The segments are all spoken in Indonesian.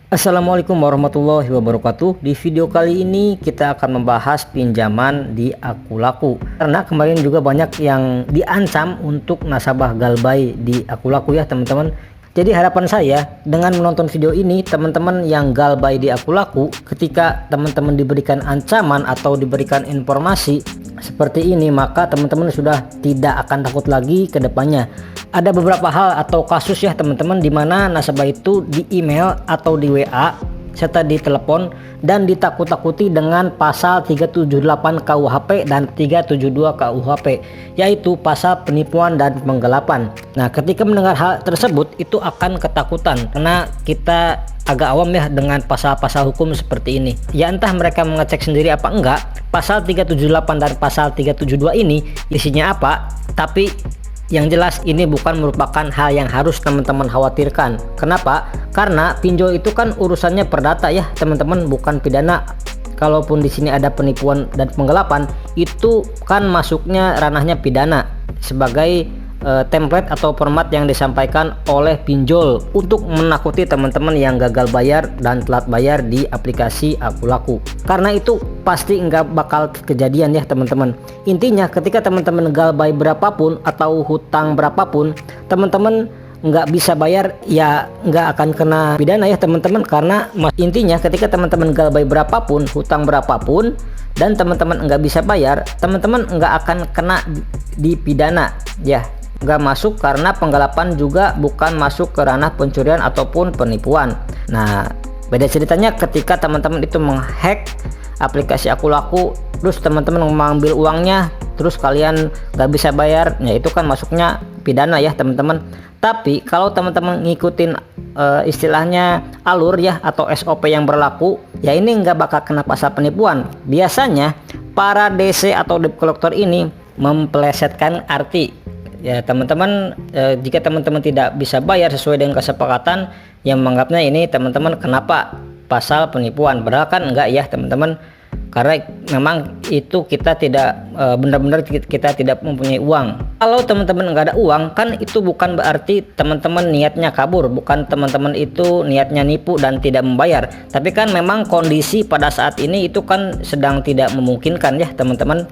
Assalamualaikum warahmatullahi wabarakatuh. Di video kali ini kita akan membahas pinjaman di Akulaku. Karena kemarin juga banyak yang diancam untuk nasabah Galbay di Akulaku ya teman-teman. Jadi harapan saya dengan menonton video ini, teman-teman yang Galbay di Akulaku, ketika teman-teman diberikan ancaman atau diberikan informasi seperti ini, maka teman-teman sudah tidak akan takut lagi ke depannya. Ada beberapa hal atau kasus ya teman-teman, dimana nasabah itu di email atau di WA serta di telepon dan ditakut-takuti dengan pasal 378 KUHP dan 372 KUHP, yaitu pasal penipuan dan penggelapan. Nah, ketika mendengar hal tersebut itu akan ketakutan karena kita agak awam ya dengan pasal-pasal hukum seperti ini. Ya entah mereka mengecek sendiri apa enggak, pasal 378 dan pasal 372 ini isinya apa, tapi yang jelas ini bukan merupakan hal yang harus teman-teman khawatirkan. Kenapa? Karena pinjol itu kan urusannya perdata ya teman-teman, bukan pidana. Kalaupun di sini ada penipuan dan penggelapan, itu kan masuknya ranahnya pidana sebagai template atau format yang disampaikan oleh pinjol untuk menakuti teman-teman yang gagal bayar dan telat bayar di aplikasi Akulaku. Karena itu pasti nggak bakal kejadian ya teman-teman. Intinya ketika teman-teman Galbay berapapun atau hutang berapapun, teman-teman nggak bisa bayar ya nggak akan kena pidana ya teman-teman. Karena intinya ketika teman-teman Galbay berapapun, hutang berapapun, dan teman-teman nggak bisa bayar, teman-teman nggak akan kena di pidana ya, nggak masuk, karena penggelapan juga bukan masuk ke ranah pencurian ataupun penipuan. Nah, beda ceritanya ketika teman-teman itu menghack aplikasi Akulaku, terus teman-teman mengambil uangnya, terus kalian nggak bisa bayar, ya itu kan masuknya pidana ya teman-teman. Tapi kalau teman-teman ngikutin istilahnya alur ya atau SOP yang berlaku, ya ini nggak bakal kena pasal penipuan. Biasanya para DC atau debt collector ini mempelesetkan arti ya teman-teman. Jika teman-teman tidak bisa bayar sesuai dengan kesepakatan, yang menganggapnya ini teman-teman kenapa pasal penipuan, padahal kan enggak ya teman-teman, karena memang itu kita tidak benar-benar kita tidak mempunyai uang. Kalau teman-teman enggak ada uang, kan itu bukan berarti teman-teman niatnya kabur, bukan teman-teman itu niatnya nipu dan tidak membayar, tapi kan memang kondisi pada saat ini itu kan sedang tidak memungkinkan ya teman-teman.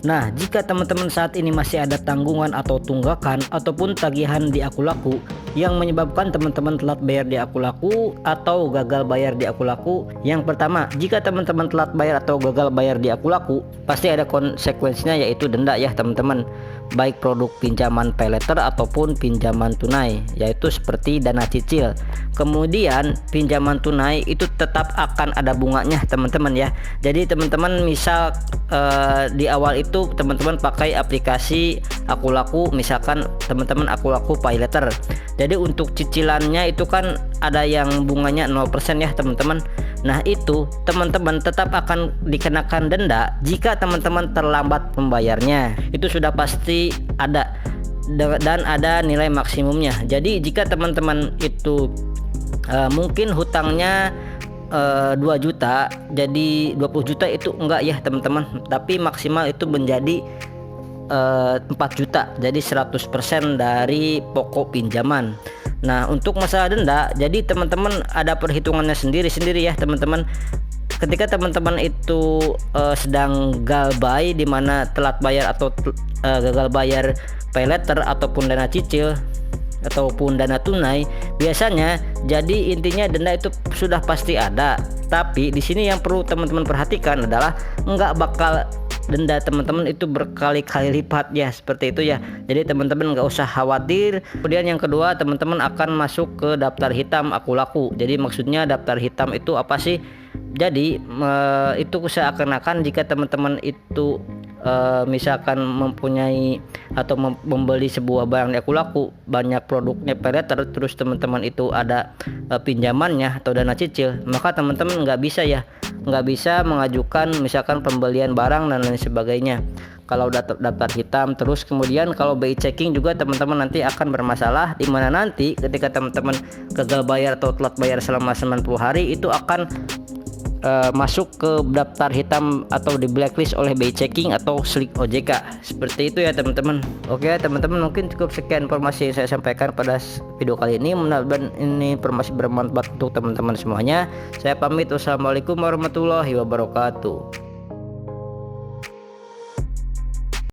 Nah, jika teman-teman saat ini masih ada tanggungan atau tunggakan ataupun tagihan di Akulaku yang menyebabkan teman-teman telat bayar di Akulaku atau gagal bayar di Akulaku, yang pertama, jika teman-teman telat bayar atau gagal bayar di Akulaku, pasti ada konsekuensinya, yaitu denda ya teman-teman, baik produk pinjaman paylater ataupun pinjaman tunai, yaitu seperti dana cicil. Kemudian pinjaman tunai itu tetap akan ada bunganya teman-teman ya. Jadi teman-teman misal di awal itu teman-teman pakai aplikasi Akulaku, misalkan teman-teman Akulaku paylater, jadi untuk cicilannya itu kan ada yang bunganya 0% ya teman-teman. Nah, itu teman-teman tetap akan dikenakan denda jika teman-teman terlambat membayarnya. Itu sudah pasti ada dan ada nilai maksimumnya. Jadi jika teman-teman itu mungkin hutangnya 2 juta, jadi 20 juta itu enggak ya teman-teman, tapi maksimal itu menjadi 4 juta, jadi 100% dari pokok pinjaman. Nah, untuk masalah denda, jadi teman-teman ada perhitungannya sendiri-sendiri ya teman-teman. Ketika teman-teman itu sedang Galbay, di mana telat bayar atau gagal bayar paylater ataupun dana cicil ataupun dana tunai, biasanya jadi intinya denda itu sudah pasti ada. Tapi di sini yang perlu teman-teman perhatikan adalah nggak bakal denda teman-teman itu berkali-kali lipat ya, seperti itu ya. Jadi teman-teman nggak usah khawatir. Kemudian yang kedua, teman-teman akan masuk ke daftar hitam Akulaku. Jadi maksudnya daftar hitam itu apa sih? Jadi itu seakan-akan jika teman-teman itu misalkan mempunyai atau membeli sebuah barang di Akulaku, banyak produknya paylater, terus teman-teman itu ada pinjamannya atau dana cicil, maka teman-teman nggak bisa mengajukan misalkan pembelian barang dan lain sebagainya kalau daftar hitam. Terus kemudian kalau BI checking juga teman-teman nanti akan bermasalah, di mana nanti ketika teman-teman gagal bayar atau telat bayar selama 90 hari itu akan masuk ke daftar hitam atau di blacklist oleh BI Checking atau Slick OJK. Seperti itu ya teman-teman. Oke teman-teman, mungkin cukup sekian informasi yang saya sampaikan pada video kali ini. Mudah-mudahan ini informasi bermanfaat untuk teman-teman semuanya. Saya pamit, wassalamualaikum warahmatullahi wabarakatuh.